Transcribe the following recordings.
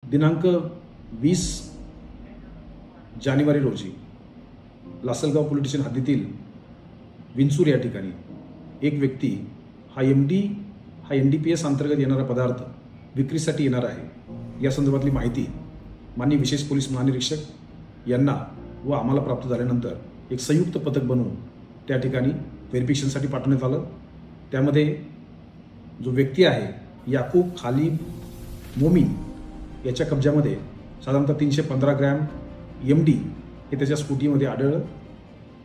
दिनांक 20 जानेवारी रोजी Lasalgaon police station हद्दीतील विंचूर या ठिकाणी एक व्यक्ती हा NDPS अंतर्गत येणारा पदार्थ विक्रीसाठी येणार आहे या संदर्भातली माहिती माननीय विशेष पोलीस महानिरीक्षक यांना व आम्हाला प्राप्त झाल्यानंतर एक संयुक्त पथक बनवून त्या ठिकाणी व्हेरिफिकेशनसाठी पाठवण्यात आलं। त्यामध्ये जो व्यक्ती आहे याकूब खालिद मोमीन याच्या कब्जामध्ये साधारणतः 315 ग्रॅम MD हे त्याच्या स्कूटीमध्ये आढळलं।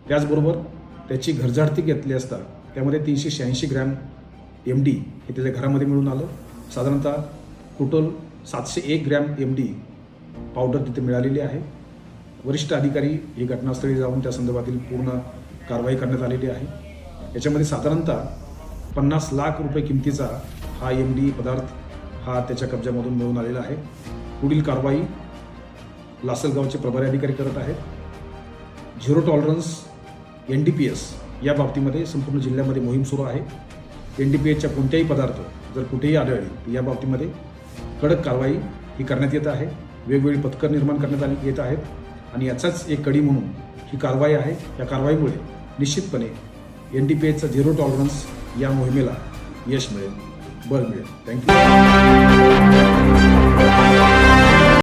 त्याचबरोबर त्याची घरझाडती घेतली असता त्यामध्ये 386 ग्रॅम MD हे त्याच्या घरामध्ये मिळून आलं। साधारणतः टोटल 701 ग्रॅम MD पावडर तिथे मिळालेली आहे। वरिष्ठ अधिकारी ही घटनास्थळी जाऊन त्या संदर्भातील पूर्ण कारवाई करण्यात आलेली आहे। याच्यामध्ये साधारणतः 50 लाख रुपये किमतीचा हा MD पदार्थ हा त्याच्या कब्जामधून मिळून आलेला आहे। पुढील कारवाई लासलगावचे प्रभारी अधिकारी करत आहेत। झिरो टॉलरन्स NDPS या बाबतीमध्ये संपूर्ण जिल्ह्यामध्ये मोहीम सुरू आहे। NDPSच्या कोणत्याही पदार्थ जर कुठेही आढळले तर या बाबतीमध्ये कडक कारवाई ही करण्यात येत आहे। वेगवेगळी पथकं निर्माण करण्यात येत आहेत आणि याचाच एक कडी म्हणून ही कारवाई आहे। या कारवाईमुळे निश्चितपणे NDPSचा झिरो टॉलरन्स या मोहिमेला यश मिळेल, बळ मिळेल। थँक्यू।